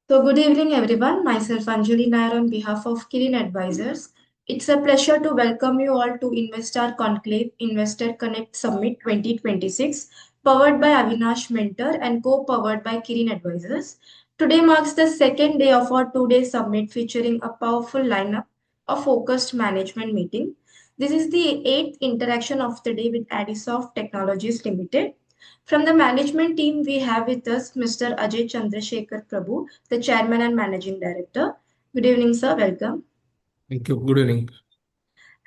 So, good evening, everyone. Myself, Anjali Nair, on behalf of Kirin Advisors. It's a pleasure to welcome you all to Investor Conclave Investor Connect Summit 2026, powered by Avinash Mentor and co-powered by Kirin Advisors. Today marks the second day of our two-day summit featuring a powerful lineup of focused management meeting. This is the eighth interaction of the day with Adisoft Technologies Limited. From the management team, we have with us Mr. Ajay Chandrasekhar Prabhu, the Chairman and Managing Director. Good evening, sir. Welcome. Thank you. Good evening.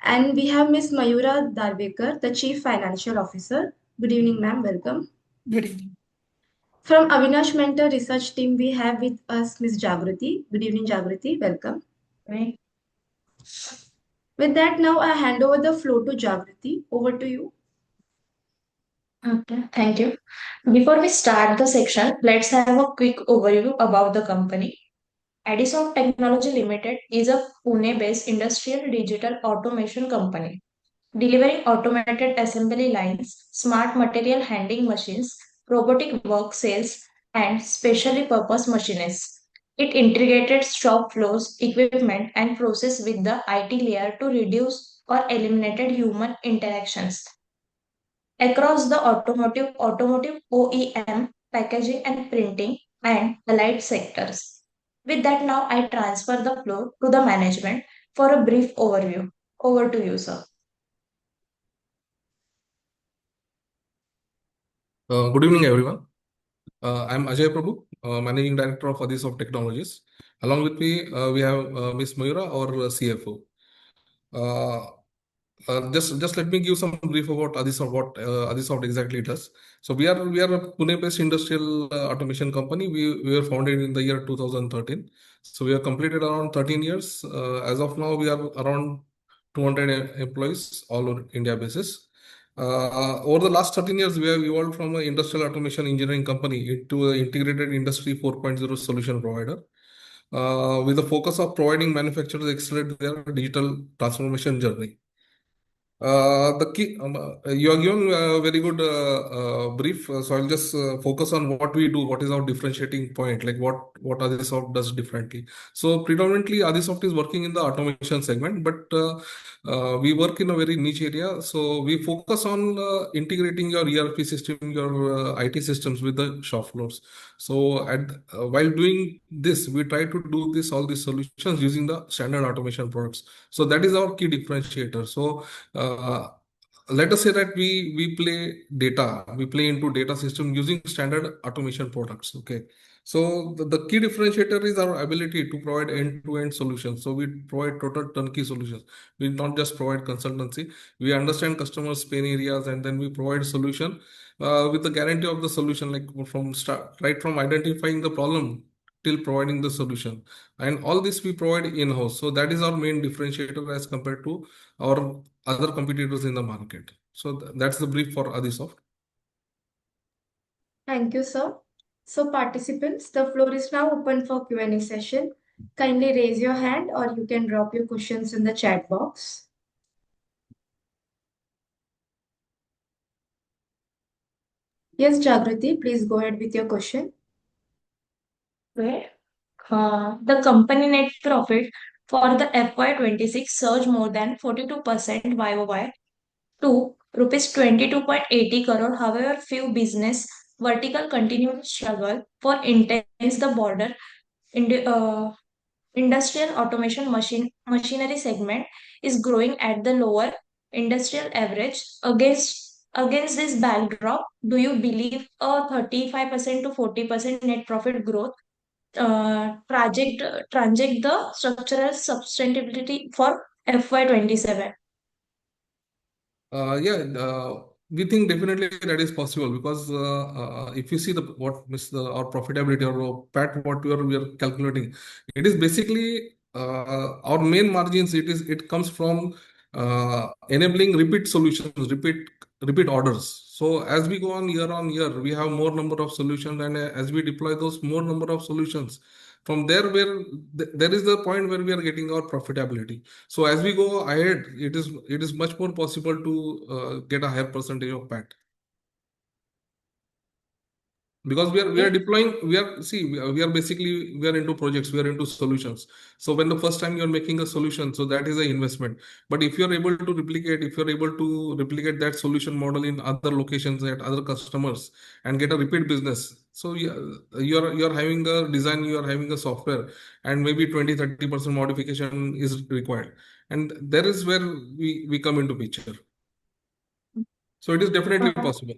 And we have Ms. Mayura Darvekar, the Chief Financial Officer. Good evening, ma'am. Welcome. Good evening. From Avinash Mentor Research Team, we have with us Ms. Jagrati. Good evening, Jagrati. Welcome. Right. With that, now I hand over the floor to Jagrati. Over to you. Okay, thank you. Before we start the section, let's have a quick overview about the company. Adisoft Technology Limited is a Pune-based industrial digital automation company, delivering automated assembly lines, smart material handling machines, robotic work cells, and specially purpose machines. It integrated shop floors, equipment, and process with the IT layer to reduce or eliminate human interactions. Across the automotive OEM, packaging and printing, and allied sectors. With that, now I transfer the floor to the management for a brief overview. Over to you, sir. Good evening, everyone. I'm Ajay Prabhu, Managing Director of Adisoft Technologies. Along with me, we have Ms. Mayura, our CFO. Uh, just let me give some brief about Adisoft, what Adisoft exactly does. So we are a Pune-based industrial automation company. We were founded in the year 2013. So we have completed around 13 years. As of now, we are around 200 employees all over India basis. Over the last 13 years, we have evolved from an industrial automation engineering company into an integrated industry 4.0 solution provider with the focus of providing manufacturers accelerate their digital transformation journey. The key, you are given a very good brief, so I'll just focus on what we do, what is our differentiating point, like what Adisoft does differently. So predominantly, Adisoft is working in the automation segment, but we work in a very niche area. So we focus on integrating your ERP system, your IT systems with the shop floors. So while doing this, we try to do this all these solutions using the standard automation products. So that is our key differentiator. So uh, let us say that we play into data system using standard automation products. Okay, so the key differentiator is our ability to provide end-to-end solutions. So we provide total turnkey solutions. We not just provide consultancy. We understand customers pain areas, and then we provide solution with the guarantee of the solution, like from start, right from identifying the problem till providing the solution, and all this we provide in-house. So that is our main differentiator as compared to our other competitors in the market. So that's the brief for Adisoft. Thank you, sir. So, participants, the floor is now open for Q&A session. Kindly raise your hand or you can drop your questions in the chat box. Yes, Jagrati, please go ahead with your question. Okay. The company net profit for the FY26 surged more than 42% YoY to rupees 22.80 crore. However, few business vertical continue to struggle for intense the border in industrial automation machinery segment is growing at the lower industrial average. Against this backdrop, do you believe a 35% to 40% net profit growth transact the structural sustainability for FY27? Yeah, we think definitely that is possible because if you see the what miss the our profitability or PAT what we are calculating, it is basically our main margins. It comes from enabling repeat solutions, repeat orders. So as we go on year, we have more number of solutions, and as we deploy those more number of solutions, from there where there is the point where we are getting our profitability. So as we go ahead, it is much more possible to get a higher percentage of PAT. Because we are Okay. deploying, we are basically, we are into projects, we are into solutions. So when the first time you're making a solution, so that is an investment. But if you're able to replicate, if you're able to replicate that solution model in other locations at other customers and get a repeat business, so you're having a design, you are having a software, and maybe 20-30% modification is required, and there is where we come into picture. So it is definitely Uh, possible.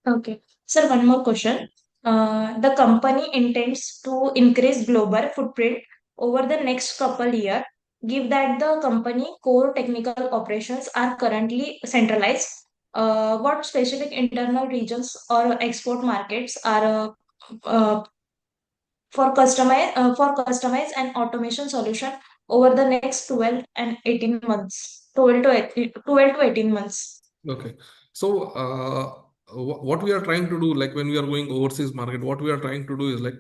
Okay. Sir, one more question. The company intends to increase global footprint over the next couple year. Give that the company core technical operations are currently centralized. What specific internal regions or export markets are for customize and automation solution over the next 12 and 18 months? 12 to 18 months. Okay. So, what we are trying to do, like when we are going overseas market, what we are trying to do is like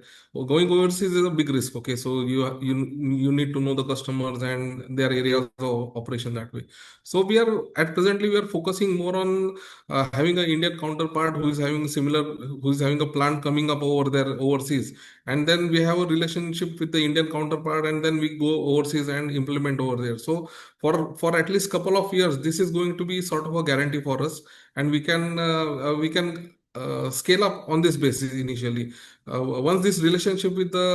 going overseas is a big risk. Okay, so you need to know the customers and their areas of operation that way. So we are at presently we are focusing more on having an Indian counterpart who is having a plant coming up over there overseas, and then we have a relationship with the Indian counterpart, and then we go overseas and implement over there. So for at least couple of years this is going to be sort of a guarantee for us, and we can scale up on this basis initially. Once this relationship with the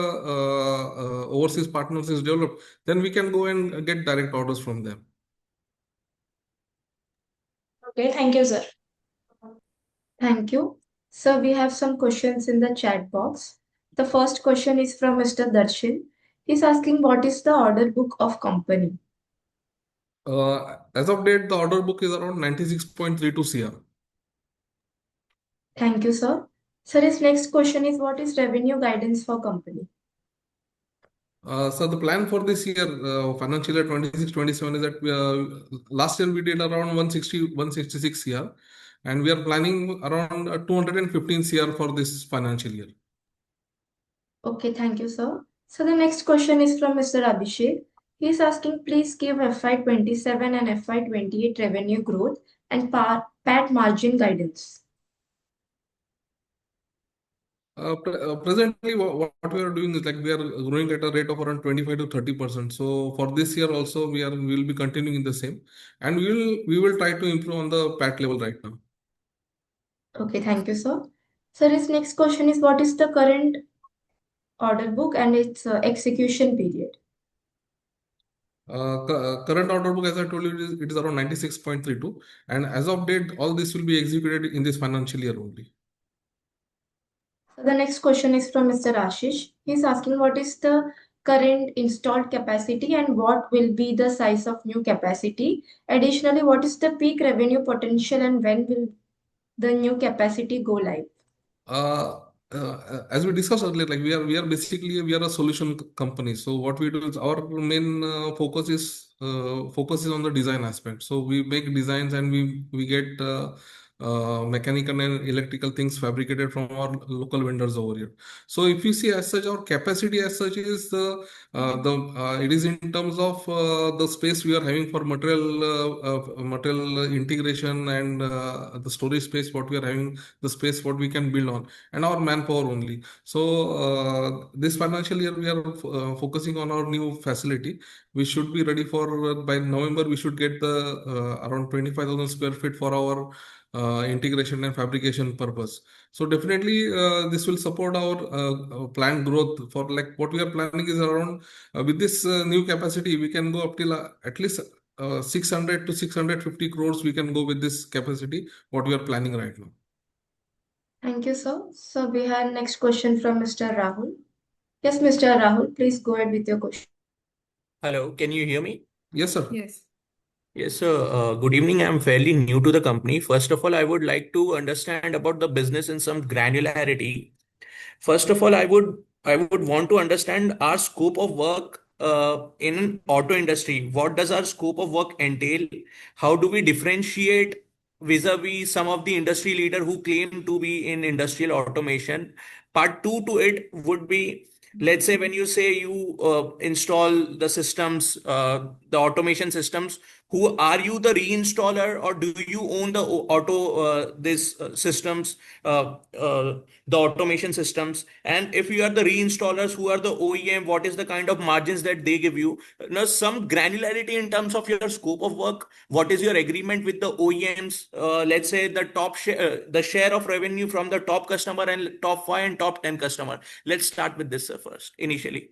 overseas partners is developed, then we can go and get direct orders from them. Okay, thank you, sir. Thank you. So we have some questions in the chat box. The first question is from Mr. Darshan. He's asking what is the order book of company? As of date, the order book is around 96.32 CR. Thank you, sir. Sir, his next question is what is revenue guidance for company? So the plan for this year, financial year 26-27, is that last year we did around 166 CR, and we are planning around 215 CR for this financial year. Okay, thank you, sir. So the next question is from Mr. Abhishek. He is asking, please give FY27 and FY28 revenue growth and PAT margin guidance. Presently, what we are doing is like we are growing at a rate of around 25 to 30%. So for this year also, we will be continuing the same, and we will try to improve on the PAT level right now. Okay, thank you, sir. Sir, his next question is what is the current order book and its execution period? Current order book, as I told you, it is around 96.32, and as of date, all this will be executed in this financial year only. So the next question is from Mr. Ashish. He's asking what is the current installed capacity and what will be the size of new capacity? Additionally, what is the peak revenue potential and when will the new capacity go live? Uh, as we discussed earlier, like we are a solution company. So what we do is our main focus is on the design aspect. So we make designs, and we get mechanical and electrical things fabricated from our local vendors over here. So if you see as such, our capacity as such is it is in terms of the space we are having for material integration, and the storage space what we are having, the space what we can build on, and our manpower only. So this financial year we are focusing on our new facility. We should be ready for by November. We should get the around 25,000 square feet for our integration and fabrication purpose. So definitely this will support our planned growth. For like what we are planning is around with this new capacity we can go up till at least 600 to 650 crores we can go with this capacity what we are planning right now. Thank you, sir. So we have next question from Mr. Rahul. Yes, Mr. Rahul, please go ahead with your question. Hello, can you hear me? Yes, sir. Yes. Yes, sir. Good evening. I'm fairly new to the company. First of all, I would like to understand about the business in some granularity. First of all, I would want to understand our scope of work in auto industry. What does our scope of work entail? How do we differentiate vis-a-vis some of the industry leader who claim to be in industrial automation? Part two to it would be, let's say when you say you install the systems, the automation systems, Who are you, the reinstaller, or do you own the auto this systems, the automation systems? And if you are the reinstallers, who are the OEM, what is the kind of margins that they give you? Now, some granularity in terms of your scope of work. What is your agreement with the OEMs? Let's say the top share, the share of revenue from the top customer and top 5 and top 10 customer. Let's start with this first initially.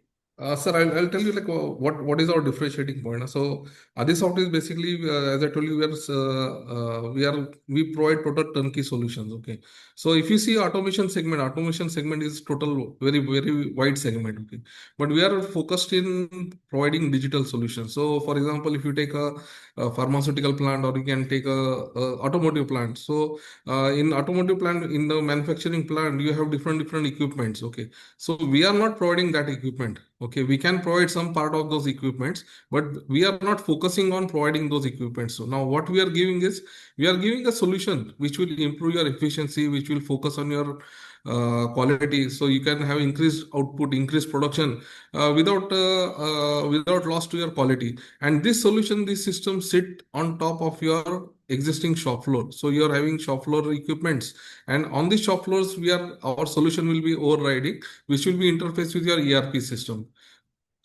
Sir, I'll tell you like what is our differentiating point. So Adisoft is basically, as I told you, we provide total turnkey solutions. Okay, so if you see automation segment is total very wide segment. Okay, but we are focused in providing digital solutions. So for example, if you take a pharmaceutical plant, or you can take a automotive plant. So in automotive plant, in the manufacturing plant, you have different equipments. Okay, so we are not providing that equipment. Okay, we can provide some part of those equipments, but we are not focusing on providing those equipments. So now what we are giving is, we are giving a solution which will improve your efficiency, which will focus on your quality, so you can have increased output, increased production, without loss to your quality. And this solution, this system sit on top of your existing shop floor. So you are having shop floor equipments, and on the shop floors, our solution will be overriding, which will be interfaced with your ERP system.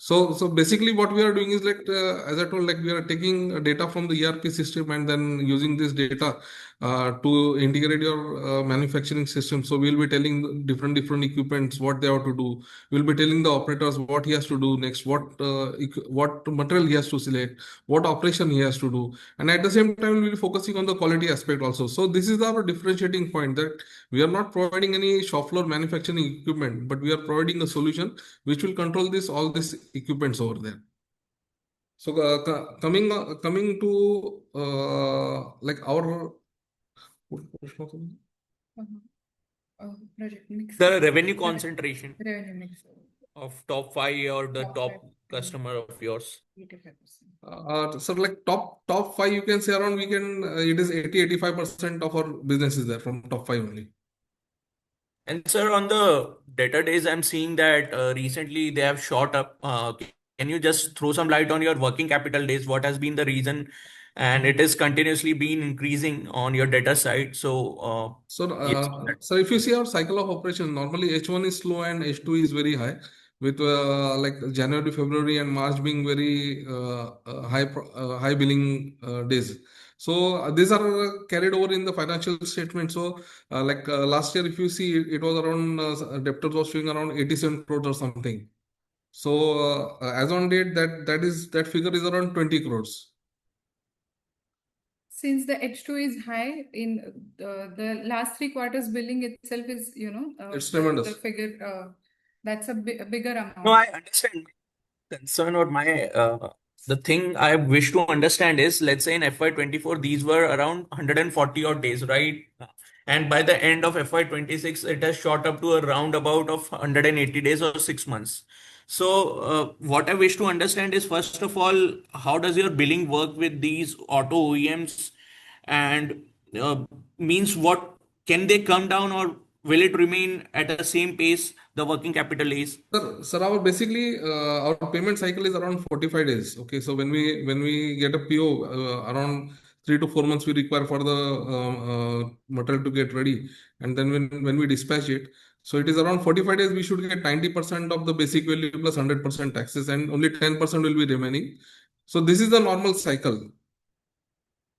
So basically, what we are doing is like, as I told, like we are taking data from the ERP system and then using this data to integrate your manufacturing system. So we'll be telling different equipments what they have to do. We'll be telling the operators what he has to do next, what material he has to select, what operation he has to do, and at the same time, we'll be focusing on the quality aspect also. So this is our differentiating point, that we are not providing any shop floor manufacturing equipment, but we are providing a solution which will control all these equipments over there. So coming to like our project mix. The revenue concentration Revenue mix. of top 5 or the top 5, customer of yours. 85%. so like top five, you can say around, we can it is 85% of our business is there from top five only. And sir, on the debtor days, I'm seeing that recently they have shot up. Can you just throw some light on your working capital days? What has been the reason? And it has continuously been increasing on your debtor side. So, yes. So if you see our cycle of operation, normally H1 is slow and H2 is very high, with like January, February, and March being very high billing days. So these are carried over in the financial statement. So like last year, if you see, it was around debtors was showing around 87 crores or something. So as on date, that figure is around 20 crores. Since the H2 is high in the last 3 quarters, billing itself is, It's the tremendous. figure, that's a bigger No, amount. I understand. Concern or my the thing I wish to understand is, let's say in FY24 these were around 140 odd days, right? And by the end of FY26 it has shot up to a roundabout of 180 days or 6 months. So what I wish to understand is, first of all, how does your billing work with these auto OEMs? And means what, can they come down, or will it remain at the same pace, the working capital days? Sir, our basically our payment cycle is around 45 days. Okay, so when we get a PO, around 3 to 4 months we require for the material to get ready, and then when we dispatch it, so it is around 45 days. We should get 90% of the basic value plus 100% taxes, and only 10% will be remaining. So this is the normal cycle.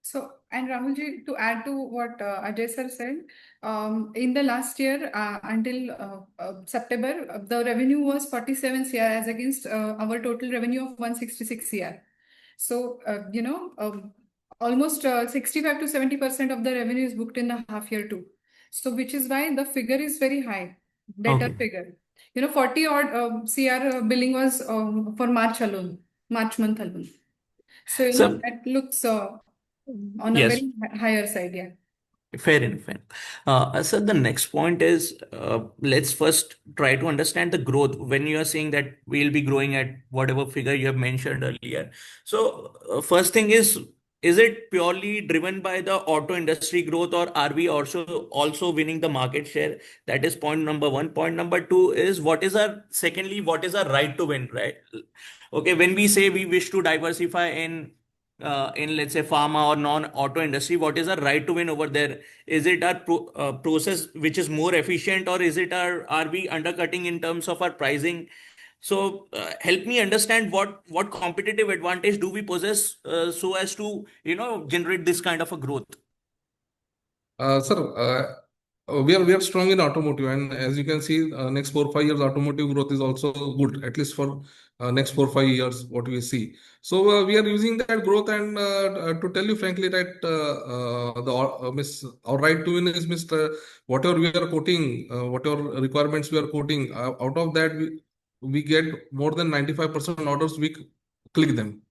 So, and Rahulji, to add to what Ajay sir said, in the last year until September, the revenue was 47 CR as against our total revenue of 166 CR. So, almost 65 to 70% of the revenue is booked in the half year too. So, which is why the figure is very high, debtor Okay. figure. 40 odd CR billing was for March alone, March month alone. So, So that looks on a yes, very higher side, yeah. fair enough. Fair enough. So the next point is, let's first try to understand the growth. When you are saying that we'll be growing at whatever figure you have mentioned earlier. So first thing is it purely driven by the auto industry growth, or are we also winning the market share? That is point number one. Point number two is, what is our right to win, right? Okay, when we say we wish to diversify in in, let's say, pharma or non-auto industry, what is our right to win over there? Is it our process which is more efficient, or is it are we undercutting in terms of our pricing? So help me understand what competitive advantage do we possess so as to generate this kind of a growth. Sir, we are strong in automotive, and as you can see, next 4 5 years automotive growth is also good, at least for next 4 5 years what we see. So we are using that growth, and to tell you frankly that our right to win is Mr. Whatever we are quoting, whatever requirements we are quoting, out of that we get more than 95% orders, we click them.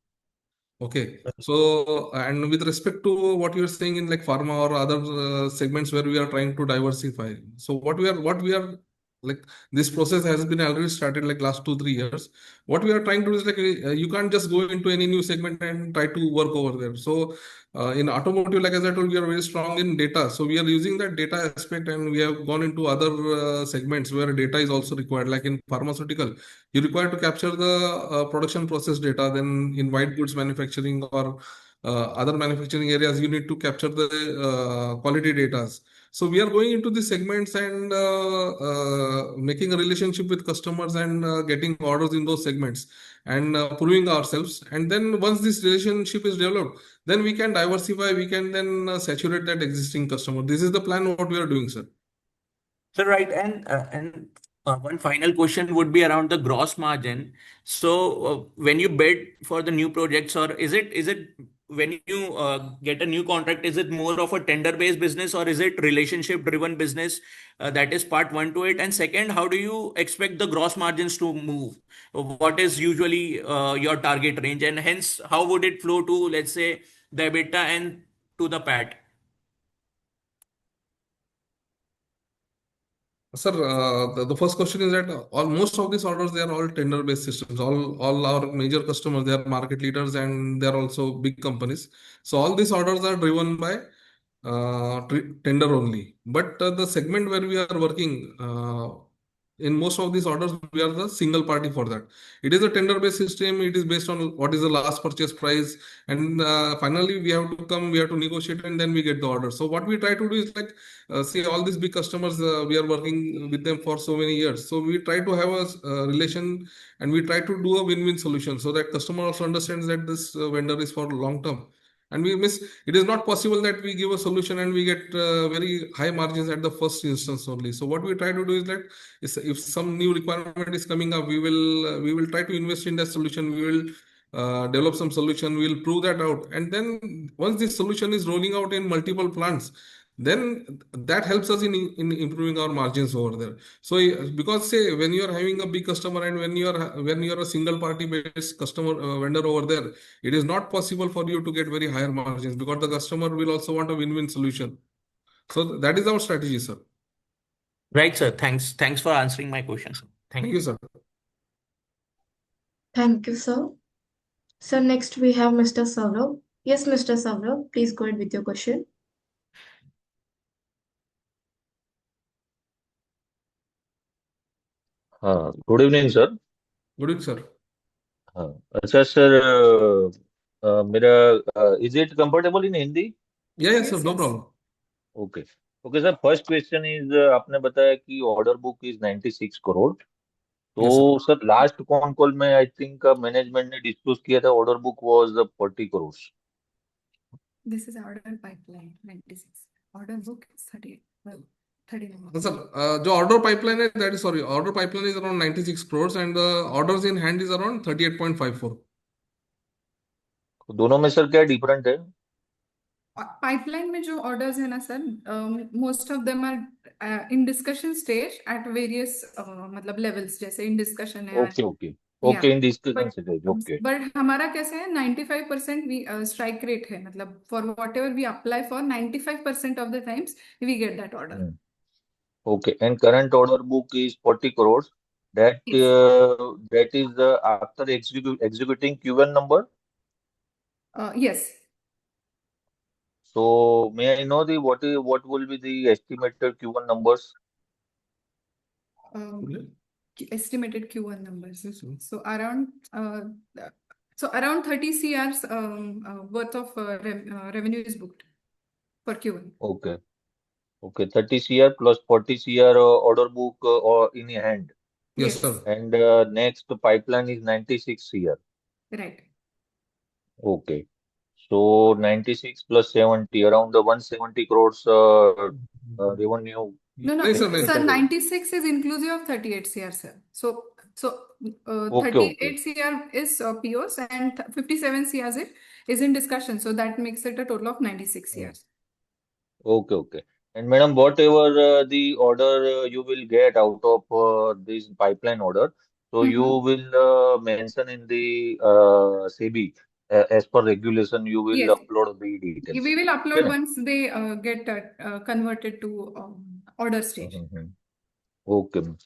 Okay. So, and with respect to what you're saying in like pharma or other segments where we are trying to diversify. So what we are like, this process has been already started like last 2 3 years. What we are trying to do is like, you can't just go into any new segment and try to work over there. So in automotive, like as I told, we are very strong in data. So we are using that data aspect, and we have gone into other segments where data is also required, like in pharmaceutical you require to capture the production process data. Then in white goods manufacturing or other manufacturing areas, you need to capture the quality data. So we are going into these segments and making a relationship with customers and getting orders in those segments and proving ourselves. And then once this relationship is developed, then we can diversify, we can then saturate that existing customer. This is the plan what we are doing, sir. So right, and one final question would be around the gross margin. So when you bid for the new projects, or is it when you get a new contract, is it more of a tender-based business, or is it relationship-driven business? That is part one to it. And second, how do you expect the gross margins to move? What is usually your target range, and hence how would it flow to, let's say, the EBITDA and to the PAT? Sir, the first question is that all most of these orders, they are all tender-based systems. All our major customers, they are market leaders, and they are also big companies. So all these orders are driven by tender only. But the segment where we are working, in most of these orders, we are the single party for that. It is a tender-based system. It is based on what is the last purchase price, and finally we have to negotiate, and then we get the order. So what we try to do is like, see all these big customers, we are working with them for so many years. So we try to have a relation, and we try to do a win-win solution so that customer also understands that this vendor is for long term. And we miss, it is not possible that we give a solution and we get very high margins at the first instance only. So what we try to do is that if some new requirement is coming up, we will try to invest in that solution. We will develop some solution. We will prove that out, and then once this solution is rolling out in multiple plants, then that helps us in improving our margins over there. So because say when you are having a big customer, and when you are a single party based customer vendor over there, it is not possible for you to get very higher margins, because the customer will also want a win-win solution. So that is our strategy, sir. Right, sir. Thanks for answering my questions. Thank Thank you. you, sir. Thank you, sir. So next we have Mr. Saurav. Yes, Mr. Saurav, please go ahead with your question. हाँ good evening sir. Good evening, sir. हाँ अच्छा sir, मेरा is it comfortable in Hindi? Yeah, sir, Yes, no yes. problem. Okay okay sir, first question is, आपने बताया कि order book is 96 crore. तो Yes, sir. Sir last con call में I think management ने disclose किया था order book was 40 crore. This is order pipeline 96. Order book is 30. Well, 39. Sir, जो order pipeline है, that is, sorry, order pipeline is around 96 crores, and the orders in hand is around 38.54. तो दोनों में sir क्या different है? Pipeline में जो orders है ना sir, most of them are in discussion stage at various मतलब levels, जैसे in discussion है। Okay okay Yeah, okay, in discussion but stage, okay. but हमारा कैसे है, 95% we strike rate है, मतलब for whatever we apply for 95% of the times we get that order. Okay, and current order book is 40 crores. That Yes. that is after executing Q1 number. Yes. So may I know what will be the estimated Q1 numbers? Estimated Q1 numbers. Yes, sir. So around So around 30 CRs worth of revenue is booked for Q1. Okay. Okay. 30 CR plus 40 CR order book or in your hand. Yes, Yes, sir. And next pipeline is 96 CR. right. Okay. So 96 plus 70, around the 170 crores revenue No, Yes, sir. Yes. sir, expected. 96 is inclusive of 38 CR, sir. So Okay, okay. 38 CR is POs and 57 CR is in discussion. So that makes it a total of 96 Hmm. CRs. Okay, okay. And madam, whatever the order you will get out of this pipeline order, so you Mm-hmm. will mention in the SEBI as per regulation, you will Yes, upload the details. we will Okay, upload na? once they get converted to order stage. Hmm. Okay ma'am.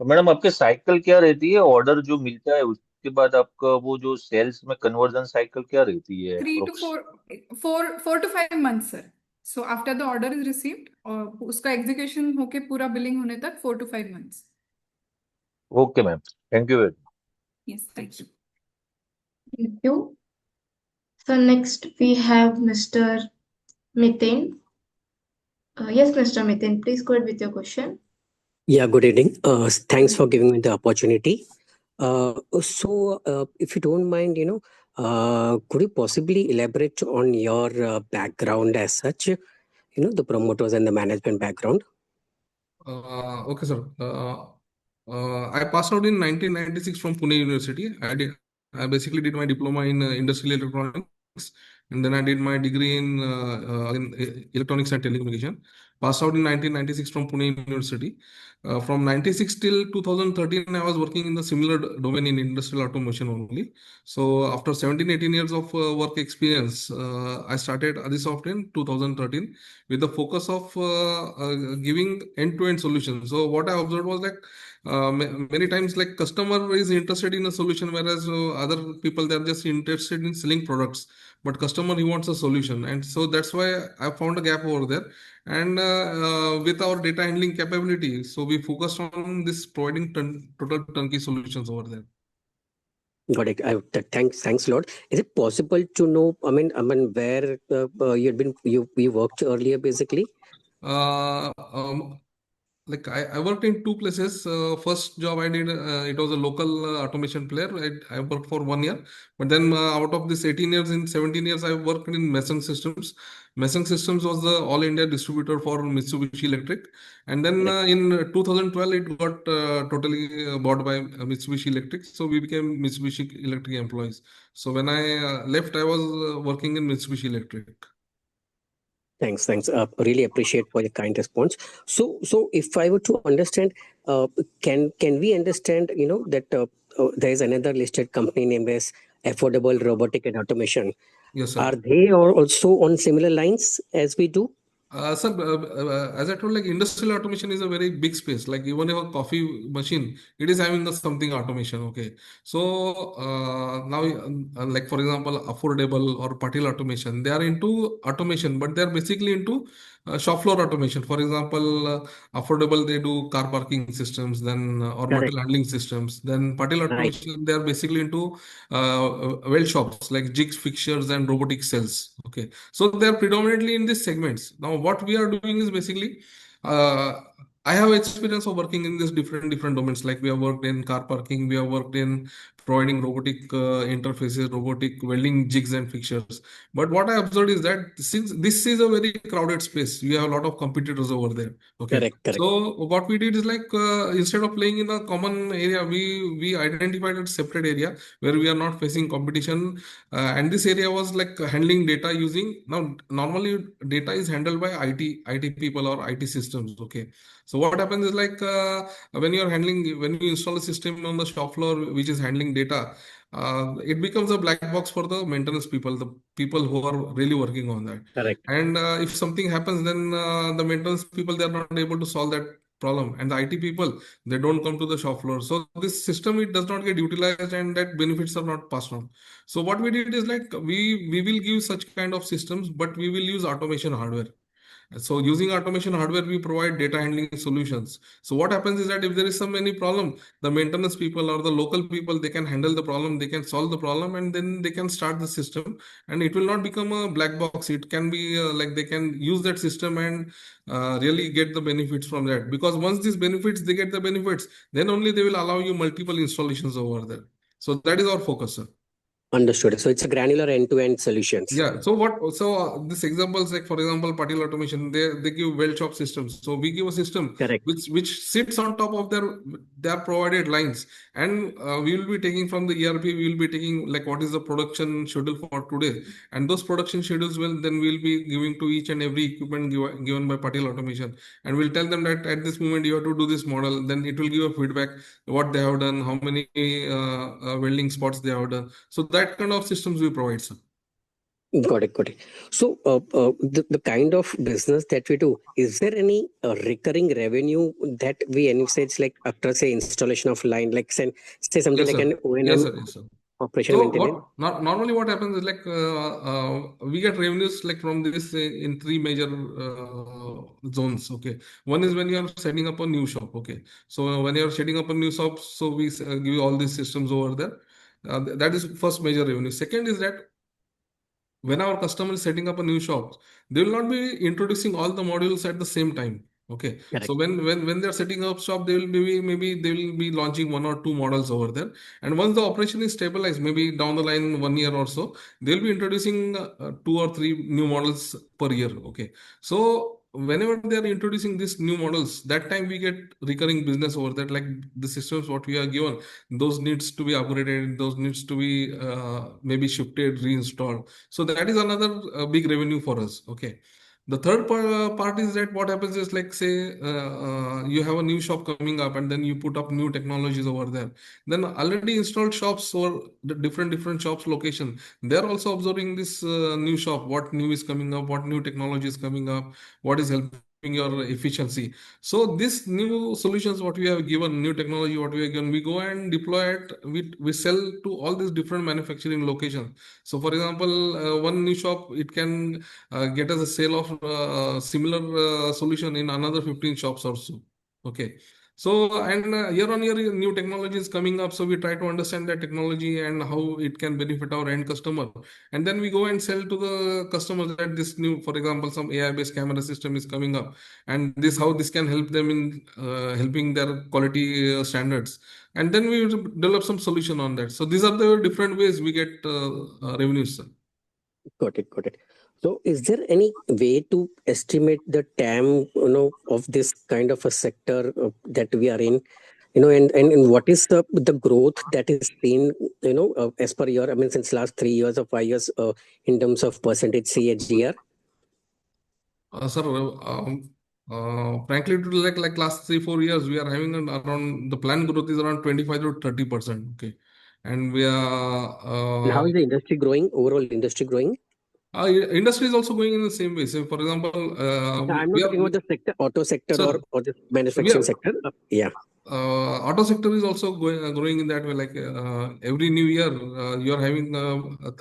तो madam आपके cycle क्या रहती है, order जो मिलता है उसके बाद आपका वो जो सेल्स में कन्वर्जन साइकिल क्या रहती है Three to approx? four to 5 months, sir. So after the order is received, उसका execution होके पूरा billing होने तक 4 to 5 months. Okay ma'am, thank you very Yes, thank you. Thank you. So next we have Mr. Miten. Yes, Mr. Miten, please go ahead with your question. Yeah, good evening. Thanks for giving me the opportunity. If you don't mind, could you possibly elaborate on your background as such, the promoters and the management background? Okay, sir. I passed out in 1996 from Pune University. I basically did my diploma in industrial electronics, and then I did my degree in electronics and telecommunication. Passed out in 1996 from Pune University. From 96 till 2013, I was working in the similar domain in industrial automation only. So after 17, 18 years of work experience, I started Adisoft in 2013 with the focus of giving end-to-end solutions. So what I observed was like many times like customer is interested in a solution, whereas other people they're just interested in selling products. But customer he wants a solution, and so that's why I found a gap over there. And with our data handling capability, so we focused on this providing total turnkey solutions over there. Got it. Thanks a lot. Is it possible to know? Where you worked earlier, basically? Uh, um, like I worked in two places. First job I did, it was a local automation player. I worked for 1 year, but then out of this 18 years, in 17 years, I worked in Messing Systems. Messing Systems was the all India distributor for Mitsubishi Electric, and then Correct. in 2012 it got totally bought by Mitsubishi Electric. So we became Mitsubishi Electric employees. So when I left, I was working in Mitsubishi Electric. Thanks. Really appreciate for your kind response. So if I were to understand, can we understand, that there is another listed company named as Affordable Robotic and Automation. Yes, sir. Are they also on similar lines as we do? Sir, as I told, like industrial automation is a very big space. Like even a coffee machine, it is having the something automation. Okay, so now, like for example, affordable or Patil automation, they are into automation, but they are basically into shop floor automation. For example, affordable they do car parking systems, then or Correct. material handling systems. Then Patil Right. automation, they are basically into weld shops like jigs, fixtures, and robotic cells. Okay, so they are predominantly in these segments. Now, what we are doing is basically, uh, I have experience of working in these different domains. Like we have worked in car parking, we have worked in providing robotic interfaces, robotic welding jigs and fixtures. But what I observed is that since this is a very crowded space, we have a lot of competitors over there. Okay, Correct. so what we did is like instead of playing in a common area, we identified a separate area where we are not facing competition, and this area was like handling data using now normally data is handled by IT people or IT systems. Okay, so what happens is like when you install a system on the shop floor which is handling data, it becomes a black box for the maintenance people, the people who are really working on that. Correct. And if something happens, then the maintenance people they are not able to solve that problem, and the IT people they don't come to the shop floor. So this system it does not get utilized, and that benefits are not passed on. So what we did is like we will give such kind of systems, but we will use automation hardware. So using automation hardware, we provide data handling solutions. So what happens is that if there is some any problem, the maintenance people or the local people, they can handle the problem, they can solve the problem, and then they can start the system, and it will not become a black box. It can be like they can use that system and really get the benefits from that. Because once these benefits, they get the benefits, then only they will allow you multiple installations over there. So that is our focus, sir. Understood. So it's a granular end-to-end solutions. Yeah. So this examples, like for example, particle automation, they give weld shop systems. So we give a system Correct. which sits on top of their provided lines, and we will be taking from the ERP. We will be taking like what is the production schedule for today, and those production schedules will then we'll be giving to each and every equipment given by particle automation, and we'll tell them that at this moment you have to do this model. Then it will give a feedback what they have done, how many welding spots they have done. So that kind of systems we provide, sir. Got it, got it. So the kind of business that we do, is there any recurring revenue that we envisage, like after say installation of line, like say something Yes, like sir. an O&M Yes, sir. Yes, sir. operation So maintenance? normally what happens is like we get revenues like from this in three major zones. Okay, one is when you are setting up a new shop. Okay, so when you are setting up a new shop, so we give you all these systems over there. That is first major revenue. Second is that when our customer is setting up a new shop, they will not be introducing all the modules at the same time. Okay, so Correct. when they're setting up shop, they will be maybe they will be launching one or two models over there, and once the operation is stabilized, maybe down the line 1 year or so, they'll be introducing two or three new models per year. Okay, so whenever they are introducing these new models, that time we get recurring business over that. Like the systems what we are given, those needs to be upgraded, those needs to be maybe shifted, reinstalled. So that is another big revenue for us. Okay. The third part is that what happens is like say you have a new shop coming up and then you put up new technologies over there. Then already installed shops or the different shops location, they are also observing this new shop, what new is coming up, what new technology is coming up, what is helping your efficiency. So this new solutions what we have given, new technology what we have given, we go and deploy it. We sell to all these different manufacturing locations. So, for example, one new shop it can get us a sale of similar solution in another 15 shops or so. Okay. So, and year on year, new technology is coming up. So we try to understand that technology and how it can benefit our end customer. And then we go and sell to the customers that this new, for example, some AI-based camera system is coming up, and this how this can help them in helping their quality standards. And then we will develop some solution on that. So these are the different ways we get revenues, sir. Got it, got it. So is there any way to estimate the TAM, of this kind of a sector that we are in? And what is the growth that is seen, as per year, I mean, since last 3 years or 5 years, in terms of percentage CAGR? Sir, frankly, to like last 3 4 years, we are having around the plan growth is around 25 to 30%. Okay, and we are And how is the industry growing, overall industry growing? industry is also going in the same way. So, for example, I'm not we are talking about the sector, auto sector sir, or the we manufacturing are sector. Yeah. auto sector is also growing in that way. Like every new year, you are having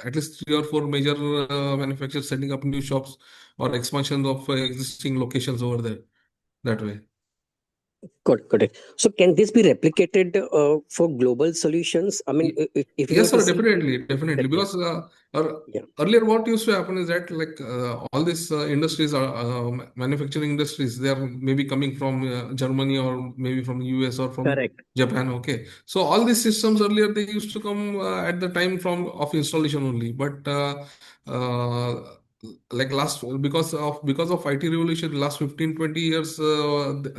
at least three or four major manufacturers setting up new shops or expansion of existing locations over there. That way. Got it. So can this be replicated for global solutions? I mean, if you were Yes, to sir, see, definitely. yeah, Because yeah, earlier, what used to happen is that like all these industries are manufacturing industries. They are maybe coming from Germany or maybe from US or from correct. Japan. Okay, so all these systems earlier they used to come at the time from of installation only. But uh, like last because of IT revolution, last 15 20 years,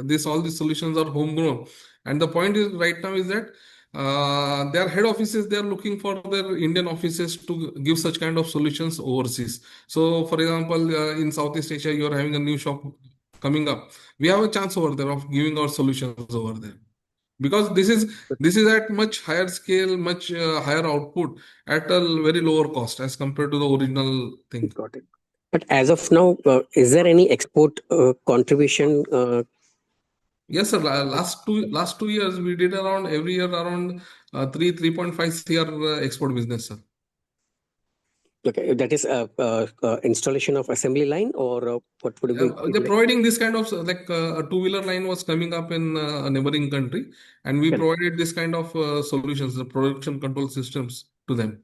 this all these solutions are homegrown. And the point is right now is that their head offices they are looking for their Indian offices to give such kind of solutions overseas. So, for example, in Southeast Asia, you are having a new shop coming up. We have a chance over there of giving our solutions over there because this is at much higher scale, much higher output at a very lower cost as compared to the original thing. Got it. But as of now, is there any export contribution? Yes, sir. Last two years we did around every year around 3.5 CR export business, sir. Okay, that is installation of assembly line, or what would be? They're providing this kind of like a two-wheeler line was coming up in a neighboring country, and we Correct. provided this kind of solutions, the production control systems to them.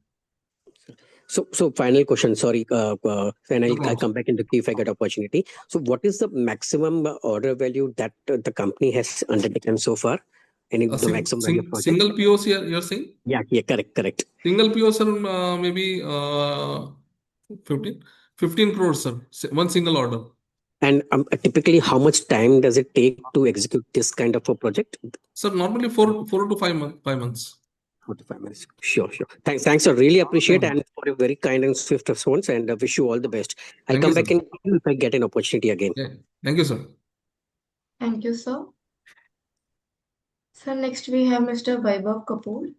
So final question. Sorry, and No I'll problem. come back in the queue if I get opportunity. So, what is the maximum order value that the company has undertaken so far? Any A the maximum value of project? single POC you're saying? Yeah, correct. Single POC, sir, maybe 15 crores, sir. One single order. And typically, how much time does it take to execute this kind of a project? Sir, normally 4 to 5 months. 45 minutes. Sure. Thanks. I really appreciate Thank you. and for a very kind and swift response, and wish you all the best. I'll Thank come you, back sir. in queue if I get an opportunity again. Yeah. Thank you, sir. Thank you, sir. So next we have Mr. Vaibhav Kapoor.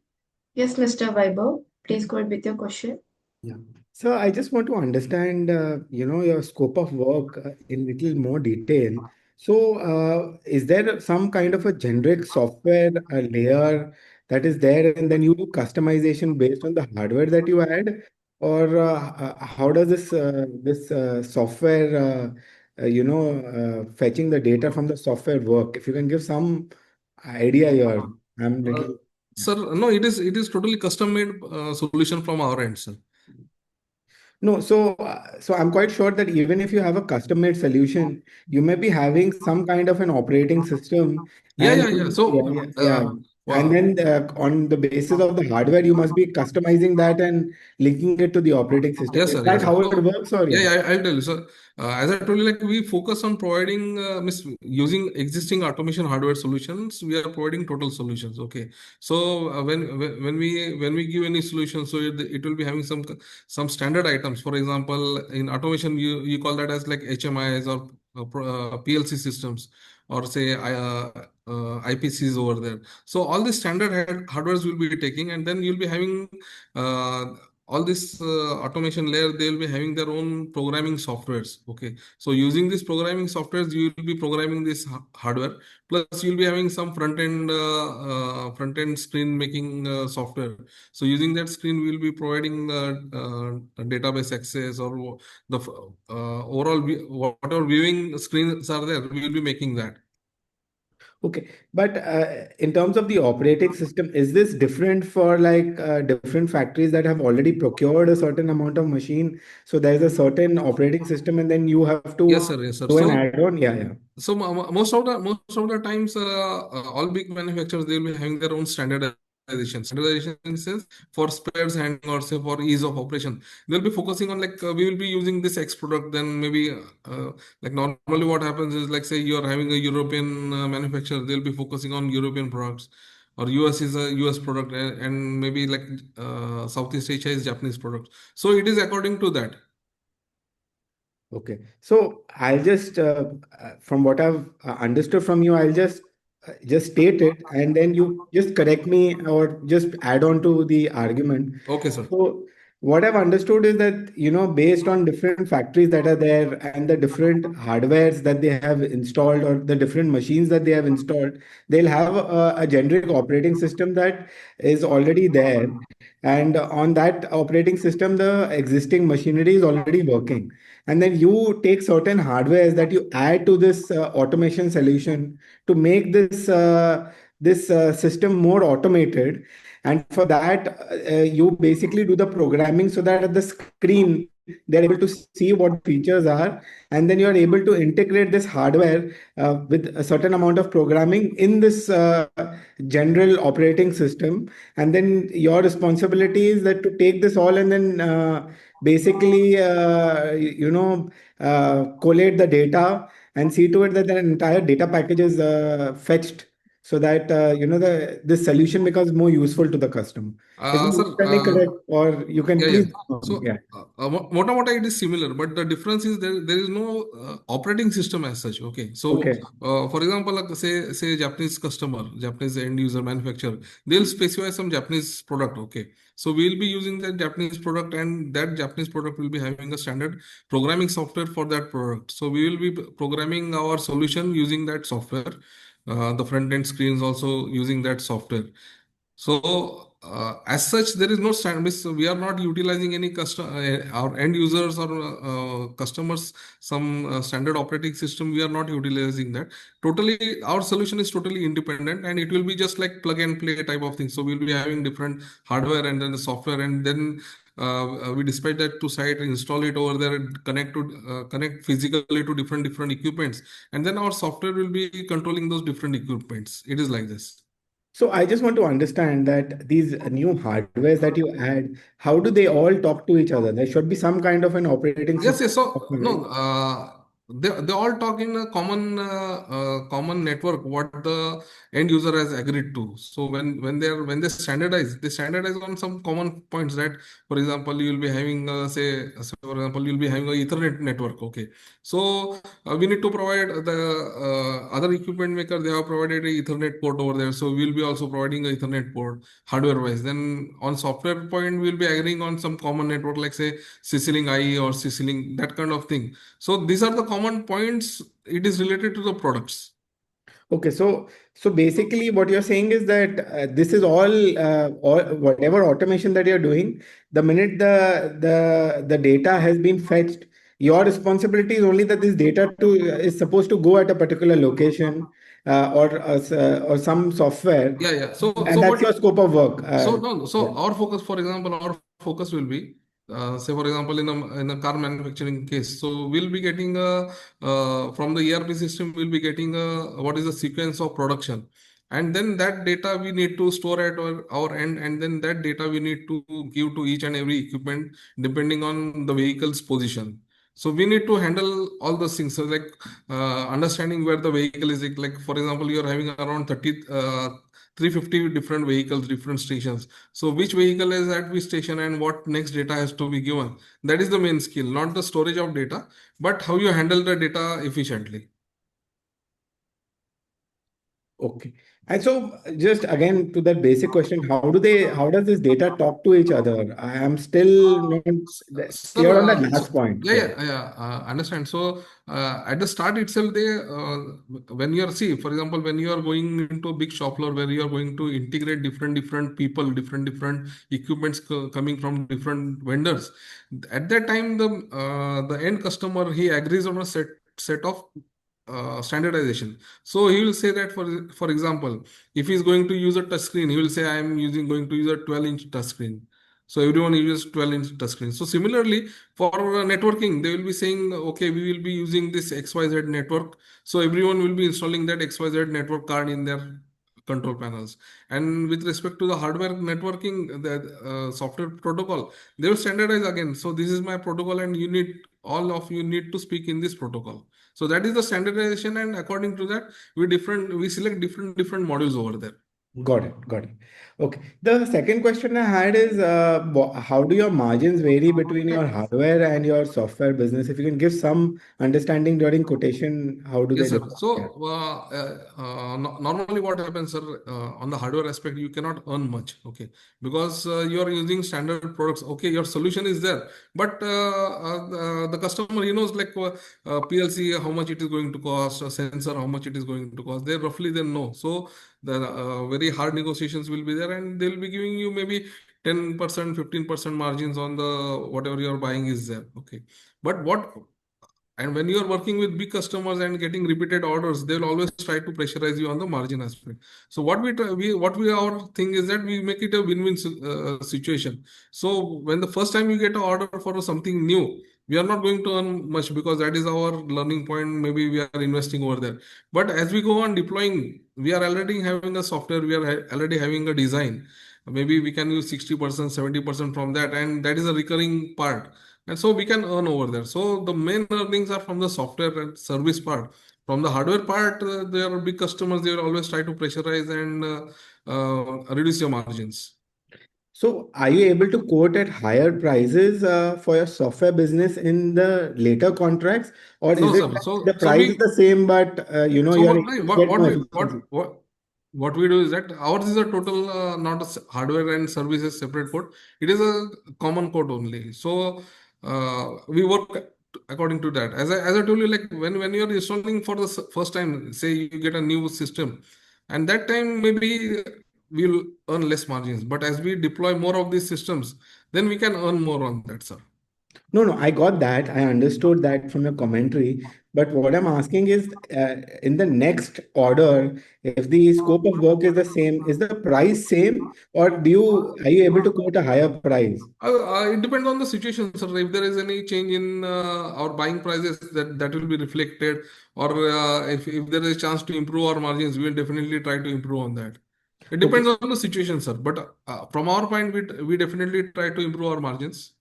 Yes, Mr. Vaibhav, please go ahead with your question. Yeah. So I just want to understand, your scope of work in little more detail. So, is there some kind of a generic software layer that is there, and then you do customization based on the hardware that you add, or how does this software, fetching the data from the software work? If you can give some idea here, I'm Uh, little. Sir, no, it is totally custom made solution from our end, sir. No, so I'm quite sure that even if you have a custom-made solution, you may be having some kind of an operating system, and Yeah. yeah. And Wow. then on the basis of the hardware, you must be customizing that and linking it to the operating system. Yes, Is sir. that Yes, sir. how it So, works, or yeah, yeah? I'll tell you. So, as I told you, like we focus on providing, using existing automation hardware solutions. We are providing total solutions. Okay. So, when we give any solution, so it will be having some standard items. For example, in automation, you call that as like HMIs or PLC systems, or say IPCs over there. So all these standard hardwares will be taking, and then you'll be having uh, all this automation layer, they will be having their own programming softwares. Okay, so using these programming softwares, you will be programming this hardware. Plus, you'll be having some front end screen making software. So using that screen, we'll be providing database access or the overall whatever viewing screens are there. We will be making that. Okay, but in terms of the operating system, is this different for like different factories that have already procured a certain amount of machine? So there's a certain operating system, and then you have Yes, to sir. Yes, sir. do an So. add-on. Yeah. So most of the times, all big manufacturers, they will be having their own standardization. Standardization in sense for spares handling or say for ease of operation. They'll be focusing on like we will be using this X product. Then maybe like normally what happens is like say you are having a European manufacturer. They'll be focusing on European products. Or US is a US product, and maybe like Southeast Asia is Japanese product. So it is according to that. Okay. So I'll just, from what I've understood from you, I'll just state it, and then you just correct me or just add on to the argument. Okay, sir. So what I've understood is that, based on different factories that are there and the different hardwares that they have installed or the different machines that they have installed, they'll have a generic operating system that is already there. And on that operating system, the existing machinery is already working. And then you take certain hardwares that you add to this automation solution to make this system more automated. And for that, you basically do the programming so that at the screen they're able to see what the features are, and then you are able to integrate this hardware with a certain amount of programming in this general operating system. And then your responsibility is that to take this all and then basically collate the data and see to it that the entire data package is fetched, so that this solution becomes more useful to the customer. Is my Sir, understanding correct? Or you can yeah. please. So, Yeah. mota it is similar, but the difference is there is no operating system as such. Okay. So, Okay. for example, like say Japanese customer, Japanese end user manufacturer, they'll specify some Japanese product. Okay. So we'll be using that Japanese product, and that Japanese product will be having a standard programming software for that product. So we will be programming our solution using that software. The front end screens also using that software. So as such, there is no standard. We are not utilizing any our end users or customers some standard operating system. We are not utilizing that. Totally, our solution is totally independent, and it will be just like plug and play type of thing. So we'll be having different hardware and then the software, and then we dispatch that to site, install it over there, and connect physically to different equipments, and then our software will be controlling those different equipments. It is like this. So I just want to understand that these new hardwares that you add, how do they all talk to each other? There should be some kind of an operating Yes, system yes. So software, right? no, they all talk in a common network what the end user has agreed to. So when they standardize on some common points. That, for example, you'll be having for example, you'll be having a Ethernet network. Okay, so we need to provide the other equipment maker. They have provided a Ethernet port over there. So we'll be also providing a Ethernet port hardware wise. Then on software point, we'll be agreeing on some common network like say CC-Link IE or CC-Link, that kind of thing. So these are the common points. It is related to the products. Okay, so basically what you're saying is that this is all whatever automation that you're doing, the minute the data has been fetched, your responsibility is only that this data is supposed to go at a particular location or some software, Yeah, yeah. So and that's what? your scope of work. So no. Yeah. So our focus, for example, our focus will be, say for example, in a car manufacturing case. So we'll be getting from the ERP system, we'll be getting what is the sequence of production, and then that data we need to store at our end, and then that data we need to give to each and every equipment depending on the vehicle's position. So we need to handle all those things. So like understanding where the vehicle is. Like for example, you are having around 350 different vehicles, different stations. So which vehicle is at which station and what next data has to be given. That is the main skill, not the storage of data, but how you handle the data efficiently. Okay. And so just again to that basic question, how does this data talk to each other? I am still not Sir, clear on that last point. yeah, Yeah. yeah, yeah, understand. So, at the start itself, when you are, see, for example, when you are going into a big shop floor where you are going to integrate different people, different equipments coming from different vendors, at that time, the end customer, he agrees on a set of standardization. So he will say that, for example, if he's going to use a touch screen, he will say I am going to use a 12-inch touch screen. So everyone uses 12-inch touch screen. So similarly, for networking, they will be saying, okay, we will be using this XYZ network. So everyone will be installing that XYZ network card in their control panels. And with respect to the hardware networking, the software protocol, they will standardize again. So this is my protocol, and all of you need to speak in this protocol. So that is the standardization, and according to that, we select different modules over there. Got it. Got it. Okay. The second question I had is how do your margins vary between your hardware and your software business? If you can give some understanding during quotation, how do they Yes, sir. differ? So, Yeah. normally what happens, sir, on the hardware aspect, you cannot earn much, okay, because you are using standard products. Okay, your solution is there, but the customer, he knows like PLC, how much it is going to cost, a sensor, how much it is going to cost. They know. So the very hard negotiations will be there, and they'll be giving you maybe 10%, 15% margins on the whatever you are buying is there. Okay, but when you are working with big customers and getting repeated orders, they will always try to pressurize you on the margin aspect. So our thing is that we make it a win-win situation. So when the first time you get an order for something new, we are not going to earn much because that is our learning point. Maybe we are investing over there. But as we go on deploying, we are already having a software, we are already having a design. Maybe we can use 60%, 70% from that, and that is a recurring part, and so we can earn over there. So the main earnings are from the software and service part. From the hardware part, there are big customers, they will always try to pressurize and reduce your margins. So are you able to quote at higher prices for your software business in the later contracts, or No, is it sir. that So the so price is the same, but so you're what able to what get what more we efficiency? what we do is that ours is a total, not a hardware and services separate code. It is a common code only. So we work according to that. As I told you, like when you are installing for the first time, say you get a new system, and that time maybe we'll earn less margins. But as we deploy more of these systems, then we can earn more on that, sir. No, I got that. I understood that from your commentary. But what I'm asking is, in the next order, if the scope of work is the same, is the price same, or are you able to quote a higher price? It depends on the situation, sir. If there is any change in our buying prices, that will be reflected, or if there is a chance to improve our margins, we will definitely try to improve on that. It Okay. depends on the situation, sir. But from our point, we definitely try to improve our margins.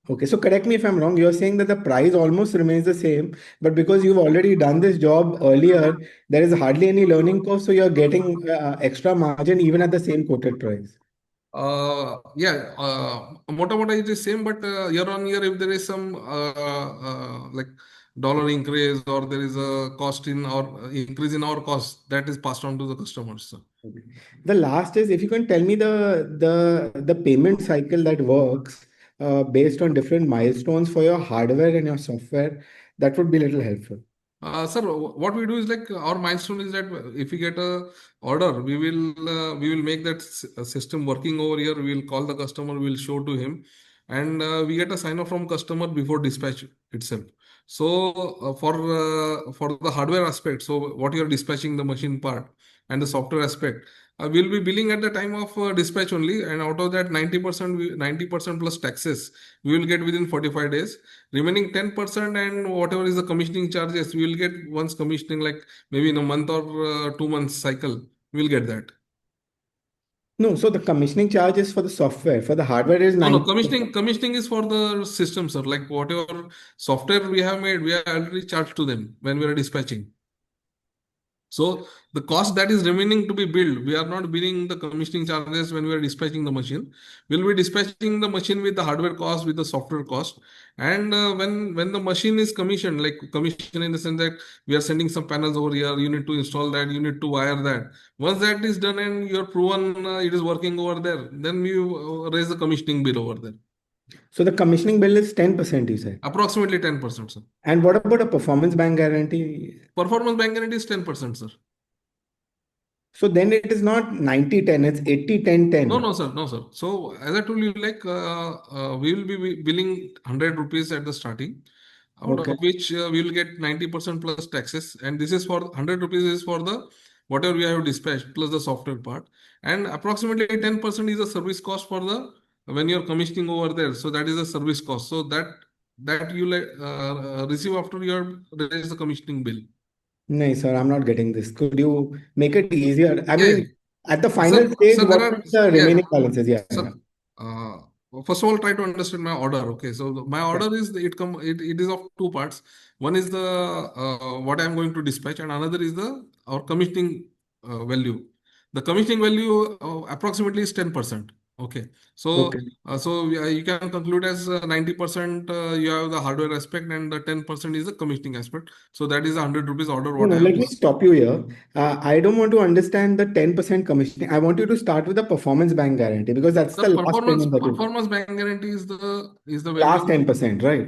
Okay, so correct me if I'm wrong. You're saying that the price almost remains the same, but because you've already done this job earlier, there is hardly any learning curve, so you're getting extra margin even at the same quoted price. Yeah, mota mota is the same, but year on year, if there is some like dollar increase or there is a cost in or increase in our cost, that is passed on to the customers, sir. Okay. The last is if you can tell me the payment cycle that works based on different milestones for your hardware and your software, that would be a little helpful. Sir, what we do is like our milestone is that if we get a order, we will make that system working over here. We will call the customer, we will show to him, and we get a sign off from customer before dispatch itself. So for the hardware aspect, so what you are dispatching the machine part and the software aspect, we'll be billing at the time of dispatch only, and out of that 90%, 90% plus taxes we will get within 45 days. Remaining 10% and whatever is the commissioning charges, we will get once commissioning, like maybe in a month or 2 months cycle, we will get that. No, so the commissioning charge is for the software. For the hardware is No, 90%. commissioning is for the system, sir. Like whatever software we have made, we are already charged to them when we are dispatching. So the cost that is remaining to be billed, we are not billing the commissioning charges when we are dispatching the machine. We'll be dispatching the machine with the hardware cost, with the software cost. And when the machine is commissioned, like commission in the sense that we are sending some panels over here, you need to install that, you need to wire that. Once that is done and you're proven it is working over there, then we raise the commissioning bill over there. So the commissioning bill is 10%, you said. Approximately 10%, sir. And what about a performance bank guarantee? Performance bank guarantee is 10%, sir. So then it is not 90-10, it's 80-10-10. No, sir. No, sir. So as I told you, like we will be billing 100 rupees at the starting, out Okay. of which we will get 90% plus taxes. And this is for 100 rupees is for the whatever we have dispatched plus the software part. And approximately 10% is the service cost for the when you're commissioning over there. So that is a service cost. So that you receive after you have raised the commissioning bill. No, sir, I'm not getting this. Could you make it easier? I Yeah. mean, at the Sir, final stage, sir, there what are, are the yeah, remaining balances? Yeah, sir. yeah. First of all, try to understand my order. Okay, so my Yeah. order is it is of two parts. One is the what I am going to dispatch, and another is the our commissioning value. The commissioning value approximately is 10%. Okay, so Okay. you can conclude as 90% you have the hardware aspect, and the 10% is the commissioning aspect. So that is a 100 rupees order No, what no, I have let me dispatched. stop you here. I don't want to understand the 10% commissioning. I want you to start with the performance bank guarantee because that's The the last payment that you performance bank guarantee is the last value 10%, right?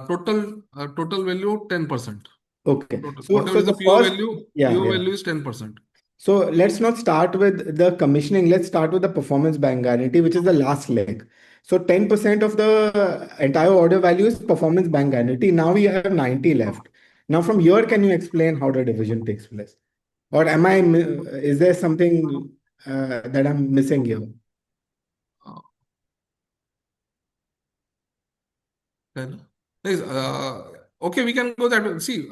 total value 10%. Okay. Total, So, whatever so is the the first, yeah, PO yeah. value is 10%. So let's not start with the commissioning. Let's start with the performance bank guarantee, which is the last leg. So 10% of the entire order value is performance bank guarantee. Now we have 90 left. Now from here, can you explain how the division takes place? Or is there something that I'm missing here? Uh, then, yes, okay, we can go that way. See,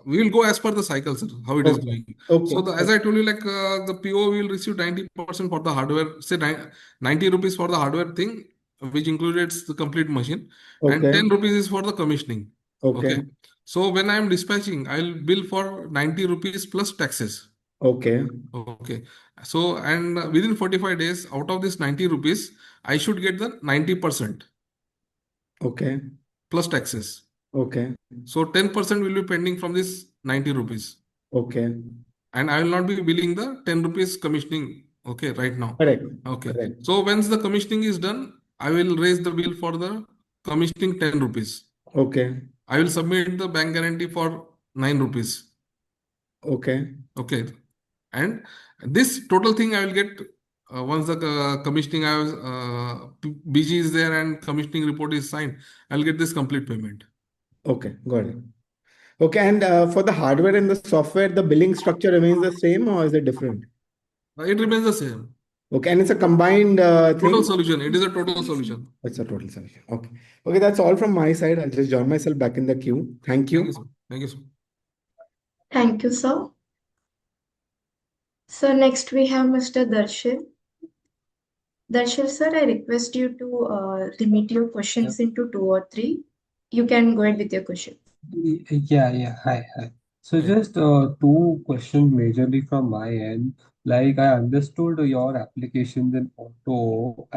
we will go as per the cycle, sir, how it is Okay. going. Okay. So, as I told you, like the PO will receive 90% for the hardware, say 90 rupees for the hardware thing, which includes the complete machine, and Okay. 10 rupees is for the commissioning. Okay. Okay. So, when I am dispatching, I'll bill for 90 rupees plus taxes. Okay. Okay. So, and within 45 days, out of this 90 rupees, I should get the 90% Okay. plus taxes. Okay. So 10% will be pending from this 90 rupees. Okay. And I will not be billing the 10 rupees commissioning. Okay, right now. Correct. Okay. Correct. So once the commissioning is done, I will raise the bill for the commissioning 10 rupees. Okay. I will submit the bank guarantee for 9 rupees. Okay. Okay. And this total thing I will get once the commissioning BG is there and commissioning report is signed, I'll get this complete payment. Okay, got it. Okay, and for the hardware and the software, the billing structure remains the same or is it different? It remains the same. Okay, and it's a combined Total thing? solution. It is a total solution. It's a total solution. Okay. Okay, that's all from my side. I'll just join myself back in the queue. Thank Thank you, you. sir. Thank you, sir. Thank you, sir. So next we have Mr. Darshil. Darshil, sir, I request you to limit your questions into 2 or 3. You can go ahead with your question. Yeah. Hi. So Yeah. just two questions majorly from my end. Like I understood your applications in auto.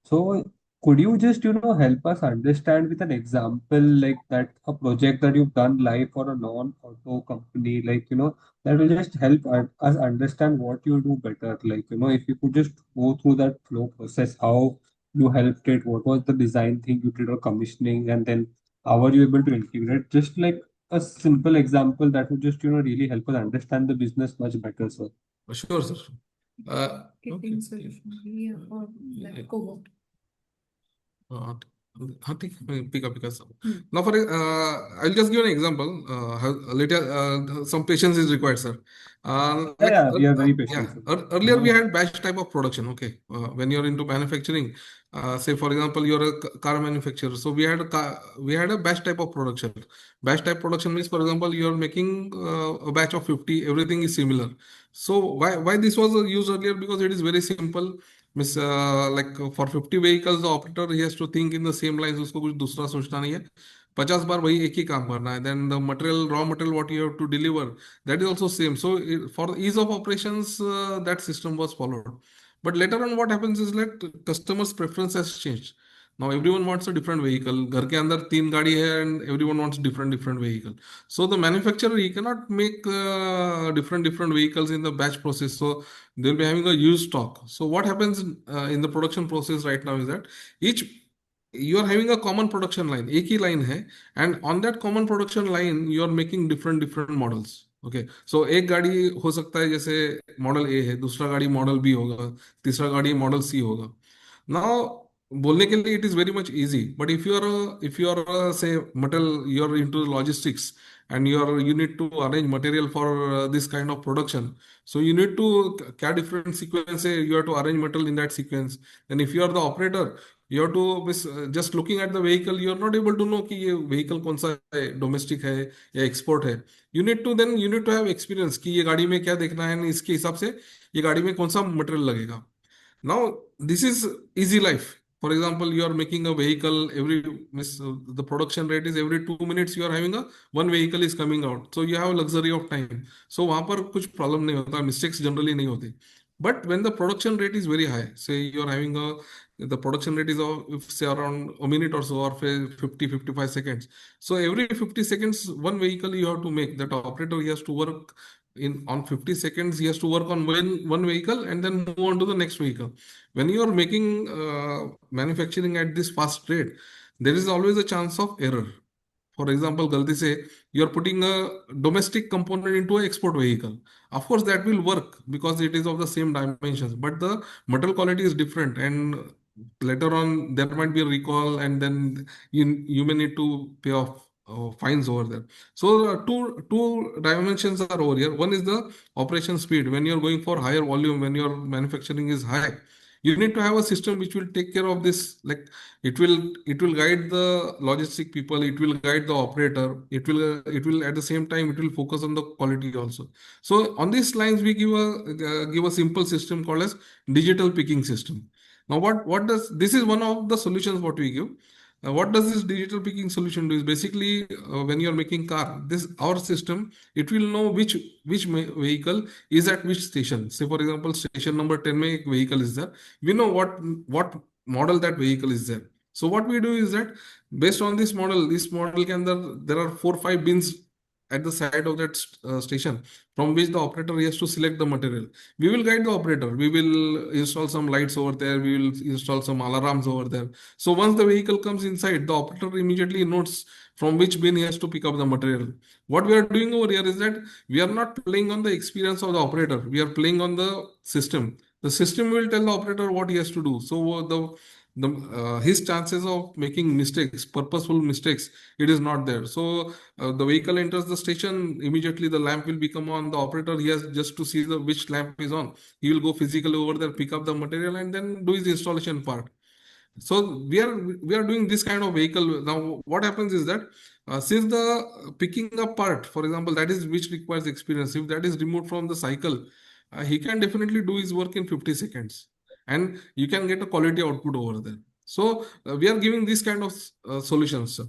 So could you just, help us understand with an example like that a project that you've done live for a non-auto company, like, that will just help us understand what you do better. Like, if you could just go through that flow process, how you helped it, what was the design thing you did or commissioning, and then how are you able to integrate? Just like a simple example that would just, really help us understand the business much better, sir. Sure, sir. Marketing solution, yeah, or like cobot. ठीक है, pick up because now for I'll just give an example. Later, some patience is required, sir. Like Yeah, we are very patient, yeah, sir. earlier we had batch type of production. Okay, when you're into manufacturing, say for example you're a car manufacturer, so we had a batch type of production. Batch type production means, for example, you're making a batch of 50, everything is similar. So why this was used earlier? Because it is very simple. Miss like for 50 vehicles the operator he has to think in the same lines, उसको कुछ दूसरा सोचना नहीं है, 50 बार वही एक ही काम करना है. Then the material, raw material what you have to deliver, that is also same. So for the ease of operations that system was followed. But later on what happens is that customers preference has changed. Now everyone wants a different vehicle. घर के अंदर 3 गाड़ी है and everyone wants different vehicle. So the manufacturer he cannot make different vehicles in the batch process. So they'll be having a used stock. So what happens in the production process right now is that each you are having a common production line, एक ही line है, and on that common production line you are making different models. Okay, so एक गाड़ी हो सकता है जैसे model ए है, दूसरा गाड़ी मॉडल बी होगा, तीसरा गाड़ी मॉडल सी होगा. नाउ बोलने के लिए it is very much easy, but if you are say material you are into logistics and you need to arrange material for this kind of production, so you need to क्या different sequence है, you have to arrange material in that sequence. Then if you are the operator, you have to just looking at the vehicle you are not able to know कि ये vehicle कौन सा है, domestic है या export है. You need to have experience कि ये गाड़ी में क्या देखना है, इसके हिसाब से ये गाड़ी में कौन सा मटेरियल लगेगा. Now, this is easy life. For example, you are making a vehicle the production rate is every 2 minutes you are having one vehicle is coming out. So you have luxury of time. So वहाँ पर कुछ problem नहीं होता, mistakes generally नहीं होती. But when the production rate is very high, say you are having the production rate is if say around a minute or so, or 50-55 seconds. So every 50 seconds, one vehicle you have to make. That operator he has to work in on 50 seconds. He has to work on one vehicle and then move on to the next vehicle. When you are making manufacturing at this fast rate, there is always a chance of error. For example, गलती से you are putting a domestic component into an export vehicle. Of course, that will work because it is of the same dimensions, but the material quality is different, and later on there might be a recall, and then you may need to pay off fines over there. So two dimensions are over here. One is the operation speed. When you are going for higher volume, when your manufacturing is high, you need to have a system which will take care of this. Like it will guide the logistic people, it will guide the operator, it will at the same time it will focus on the quality also. So on these lines we give a simple system called as digital picking system. Now what does this is one of the solutions what we give. What does this digital picking solution do is basically when you are making car, this our system, it will know which vehicle is at which station. Say for example station number 10 में एक vehicle is there, we know what model that vehicle is there. So what we do is that based on this model के अंदर there are 4-5 bins at the side of that station, from which the operator has to select the material. We will guide the operator. We will install some lights over there. We will install some alarms over there. So once the vehicle comes inside, the operator immediately notes from which bin he has to pick up the material. What we are doing over here is that we are not playing on the experience of the operator. We are playing on the system. The system will tell the operator what he has to do. So the his chances of making mistakes, purposeful mistakes, it is not there. So the vehicle enters the station, immediately the lamp will become on. The operator, he has just to see the which lamp is on. He will go physically over there, pick up the material, and then do his installation part. So we are doing this kind of vehicle. Now what happens is that since the picking up part, for example, that is which requires experience, if that is removed from the cycle, he can definitely do his work in 50 seconds, and you can get a quality output over there. So we are giving this kind of solutions, sir.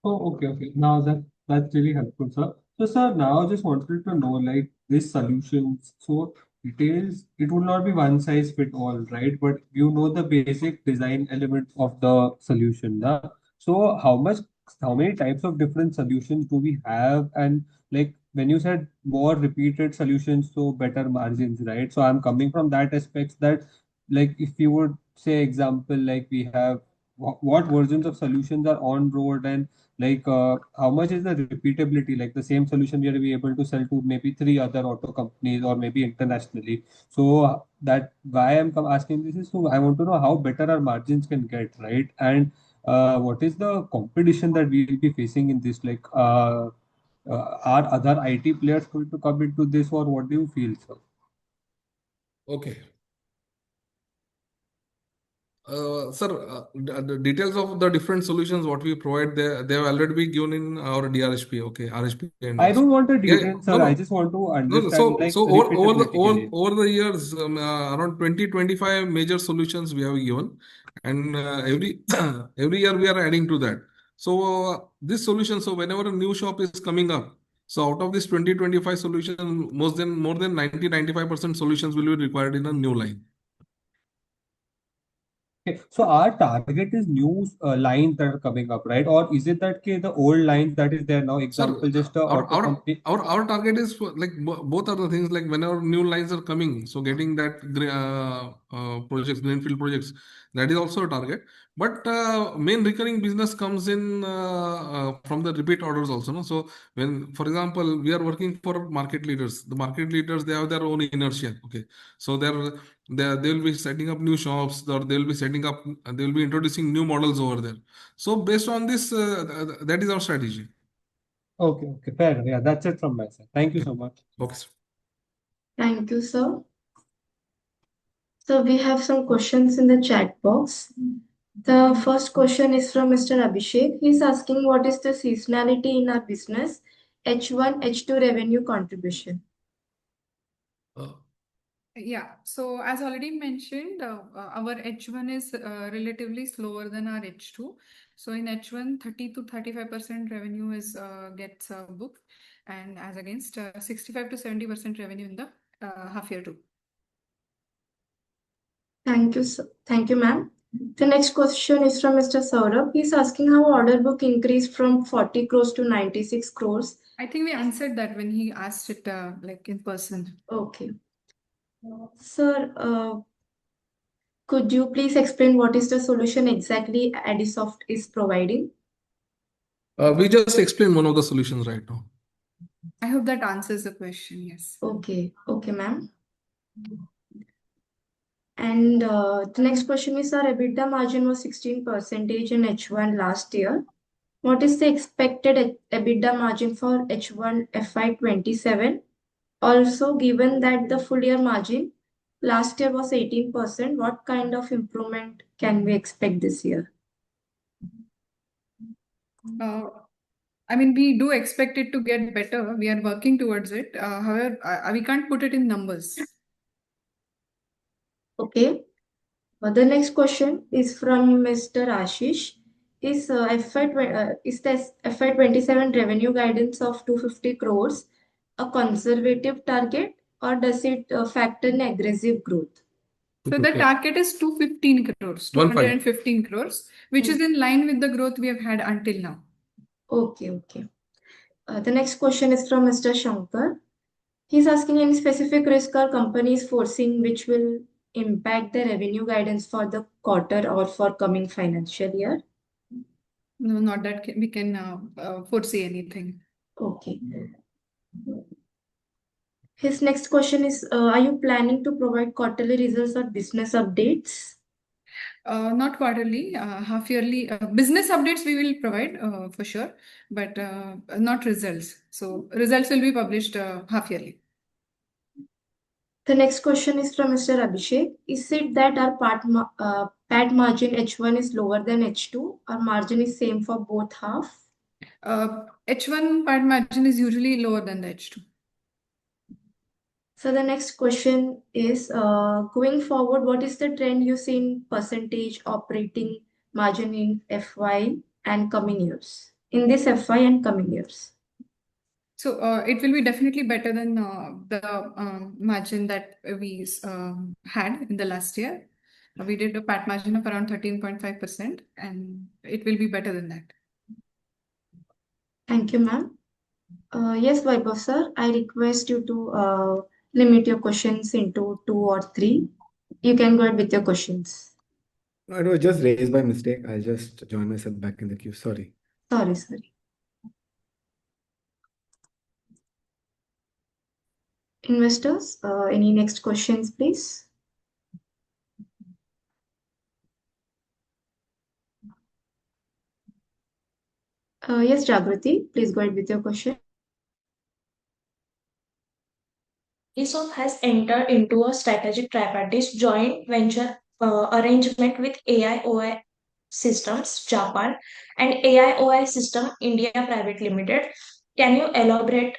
Oh, okay, okay. Now that's really helpful, sir. So, sir, now I just wanted to know, like, this solutions. So, it will not be one size fit all, right? But you know the basic design elements of the solution, na? So, how many types of different solutions do we have? And like when you said more repeated solutions, so better margins, right? So, I'm coming from that aspect that, like, if you would say example, like we have what versions of solutions are on road, and like how much is the repeatability, like the same solution we are be able to sell to maybe three other auto companies or maybe internationally. So that why asking this is, so I want to know how better our margins can get, right? And what is the competition that we will be facing in this, like are other IT players going to come into this, or what do you feel, sir? Okay. Sir, the details of the different solutions what we provide, they have already been given in our DRHP, okay, RHP I index. don't want the Yeah, details, no, sir. I no, just want to no, no. understand So like over the repeatability के लिए. over the years, around 20-25 major solutions we have given, and every year we are adding to that. So this solution, so whenever a new shop is coming up, so out of this 20-25 solution, more than 90-95% solutions will be required in a new line. Okay, so our target is new lines that are coming up, right? Or is it that okay, the old lines that is there now, Sir, example, just a our auto our company. our target is like both are the things, like whenever new lines are coming, so getting that projects, greenfield projects, that is also a target. But main recurring business comes in from the repeat orders also, no? So when, for example, we are working for market leaders, the market leaders, they have their own inertia. Okay, so they will be setting up new shops, or they will be introducing new models over there. So based on this, that is our strategy. Okay, okay, fair enough. Yeah, that's it from my side. Thank you Okay. so much. Okay, sir. Thank you, sir. So we have some questions in the chat box. The first question is from Mr. Abhishek. He's asking what is the seasonality in our business, H1, H2 revenue contribution. Uh, Yeah, so as already mentioned, our H1 is relatively slower than our H2. So in H1, 30 to 35% revenue is gets booked, and as against 65 to 70% revenue in the half year two. Thank you, sir. Thank you, ma'am. The next question is from Mr. Saurabh. He's asking how order book increased from 40 crores to 96 crores. I think we answered that when he asked it like in person. Okay. Sir, could you please explain what is the solution exactly Adisoft is providing? we just explained one of the solutions right now. I hope that answers the question. Yes. Okay, okay, ma'am. And the next question is our EBITDA margin was 16% in H1 last year. What is the expected EBITDA margin for H1 FY27? Also, given that the full year margin last year was 18%, what kind of improvement can we expect this year? I mean, we do expect it to get better. We are working towards it. However, we can't put it in numbers. Okay. The next question is from Mr. Ashish. Is the FY27 revenue guidance of 250 crores a conservative target, or does it factor in aggressive growth? So the target is 215 crores, 215 crores, which is in line with the growth we have had until now. Okay, okay. The next question is from Mr. Shankar. He's asking any specific risk are companies foreseeing which will impact the revenue guidance for the quarter or for coming financial year? No, not that we can foresee anything. Okay. His next question is, are you planning to provide quarterly results or business updates? Not quarterly, half yearly. Business updates we will provide for sure, but not results. So results will be published half yearly. The next question is from Mr. Abhishek. Is it that our PAT margin H1 is lower than H2? Our margin is same for both half? H1 PAT margin is usually lower than the H2. So the next question is, going forward, what is the trend you see in percentage operating margin in FY and coming years? In this FY and coming years. So it will be definitely better than the margin that we had in the last year. We did a PAT margin of around 13.5%, and it will be better than that. Thank you, ma'am. Yes, Vaibhav sir, I request you to limit your questions into 2 or 3. You can go ahead with your questions. It was just raised by mistake. I'll just join myself back in the queue. Sorry. Sorry. Investors, any next questions, please? Yes, Jagrati, please go ahead with your question. Adisoft has entered into a strategic tripartite joint venture arrangement with AIOI Systems Japan and AIOI System India Private Limited. Can you elaborate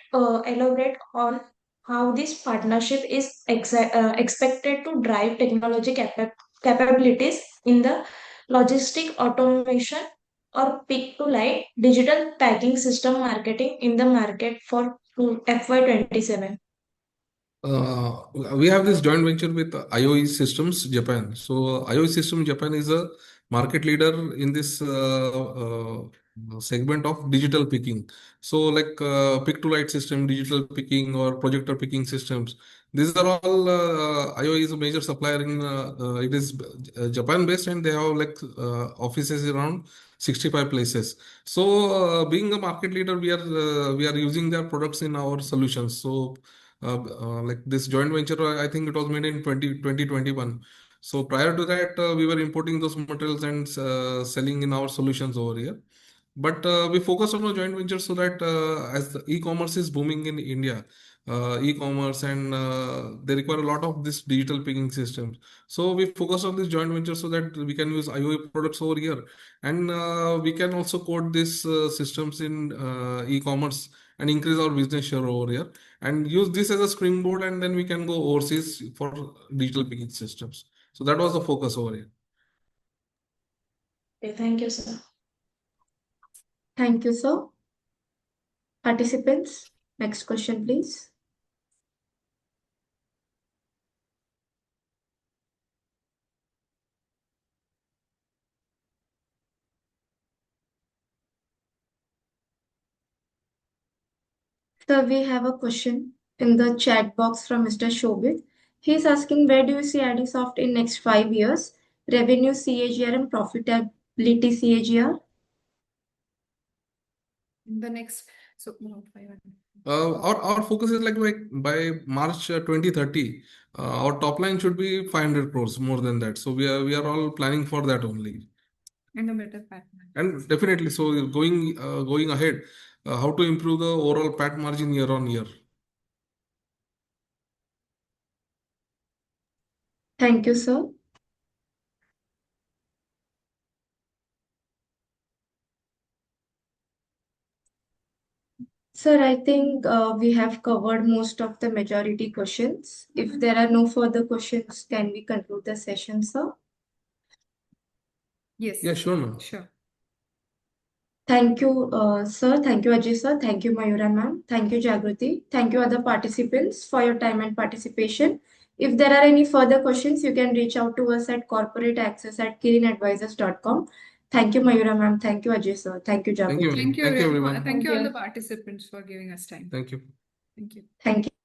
on how this partnership is expected to drive technology capabilities in the logistic automation or pick to light digital packing system marketing in the market for FY27? Uh, we have this joint venture with IOE Systems Japan. So IOE Systems Japan is a market leader in this segment of digital picking. So like pick to light system, digital picking or projector picking systems. These are all IOE is a major supplier in it is Japan based, and they have like offices around 65 places. So being a market leader, we are using their products in our solutions. So like this joint venture, I think it was made in 2021. So prior to that, we were importing those materials and selling in our solutions over here. But we focus on a joint venture so that as the e-commerce is booming in India, e-commerce and they require a lot of this digital picking systems. So we focus on this joint venture so that we can use IOA products over here, and we can also code these systems in e-commerce and increase our business share over here, and use this as a springboard, and then we can go overseas for digital picking systems. So that was the focus over here. Okay, thank you, sir. Thank you, sir. Participants, next question, please. So we have a question in the chat box from Mr. Shobit. He's asking, where do you see Adisoft in next 5 years? Revenue CAGR and profitability CAGR? In the next, so our focus is like by March 2030, our top line should be 500 crores, more than that. So we are all planning for that only. and a better PAT. And definitely, so going ahead, how to improve the overall PAT margin year on year. Thank you, sir. Sir, I think we have covered most of the majority questions. If there are no further questions, can we conclude the session, sir? Yes. Yeah, sure, ma'am. Sure. Thank you, sir. Thank you, Ajay, sir. Thank you, Mayura, ma'am. Thank you, Jagrati. Thank you, other participants, for your time and participation. If there are any further questions, you can reach out to us at corporateaccess@kirinadvisors.com. Thank you, Mayura ma'am. Thank you, Ajay sir. Thank you, Thank you, Jabuti. Thank you, thank you, everyone. everyone. Thank you Thank all you. the participants for giving us time. Thank you. Thank you. Thank you.